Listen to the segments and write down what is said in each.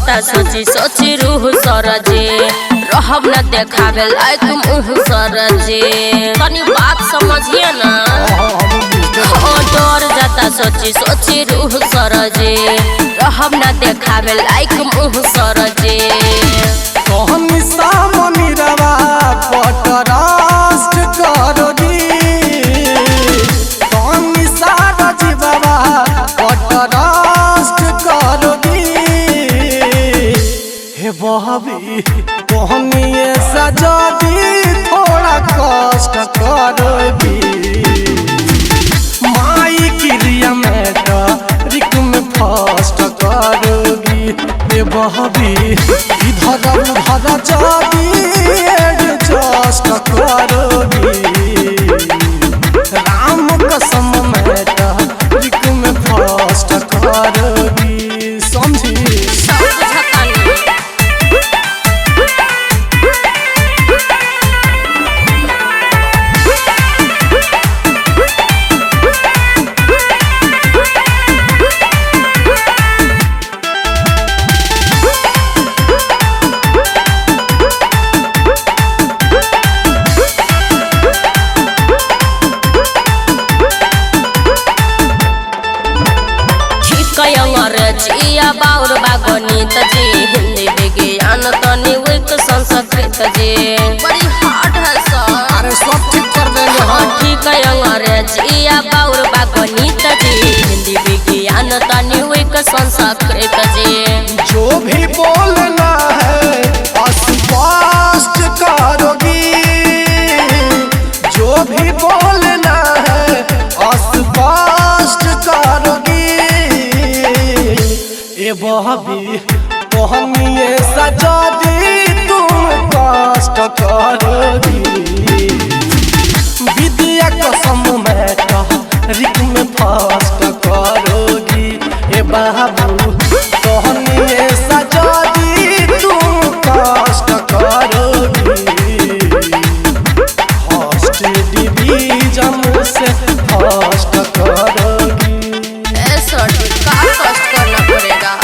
जाता सोची सोची रूह सरजे रहब न देखावे लायक मुँह सरजे तनी बात समझिए ना। डर जाता सोची सोची रूह सरजे रहब न देखावे लायक मुँह सरजे। कहनी सामनी रवा पटरास्ट करोगी कहनी सारा जीवा पटरास्ट करोगी हे बहबी कहनी सजादी थोड़ा कष्ट करोगी माई क्रिया में रिक में फर्स्ट करोगी हे बहबी इधर उधर जादी एडजस्ट करोगी राम कसम में रिक में फर्स्ट करोगी समझी। अंग्रेजिया बाउर बागणित जी हिंदी विज्ञान तनी विक संस्कृत जी बड़ी हार्ड है सर। अरे सब ठीक कर देंगे। हाँ ठीक है अंग्रेजिया बाउर बागणित जी हिंदी विज्ञान तनी विक संस्कृत जी। जो भी बोलना है स्पष्ट करोगी जो भी बोलना है स्पष्ट करोगी ए बहबी कहनी सजादी तुम कष्ट करोगी विद्या कसम में रिक में फर्स्ट करोगी ए बाबू कहनी सजादी तुम कष्ट करोगी फर्स्ट डिवीजन से फर्स्ट करोगी। ऐसा का कष्ट करना पड़ेगा।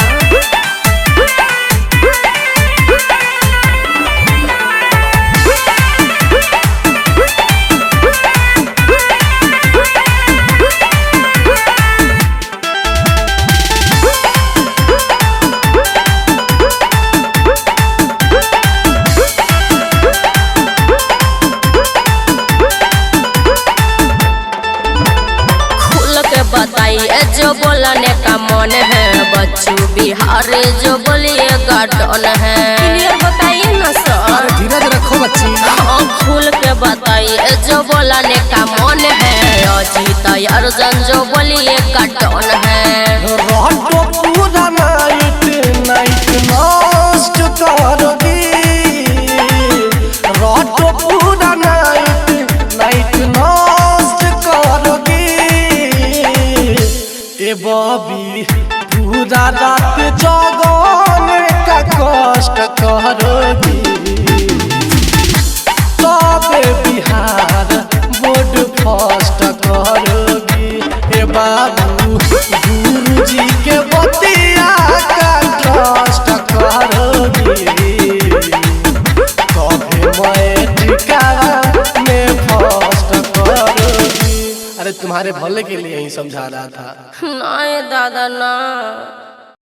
बताइए जो बोलने का मन है बच्चू बिहार जो बोलिए गार्डन है क्लियर बताइए ना सर। धीरज रखो बच्ची। हाँ खुल के बताइए जो बोलने का मन है अजीत अर्जुन जो बोलिए गार्डन है। रातो पूरा नाइट नाइट नष्ट करोगी रातो पूरा नाइट नाइट नष्ट करोगी ए बॉबी पूरा रात जागने का कष्ट करोगी तबे बिहार बोर्ड फर्स्ट करोगी ए बाबू गुरुजी के बतिया का ट्रस्ट करोगी तबे मैट्रिका में फर्स्ट करोगी। अरे तुम्हारे भले के लिए ही समझा रहा था। नहीं दादा ना।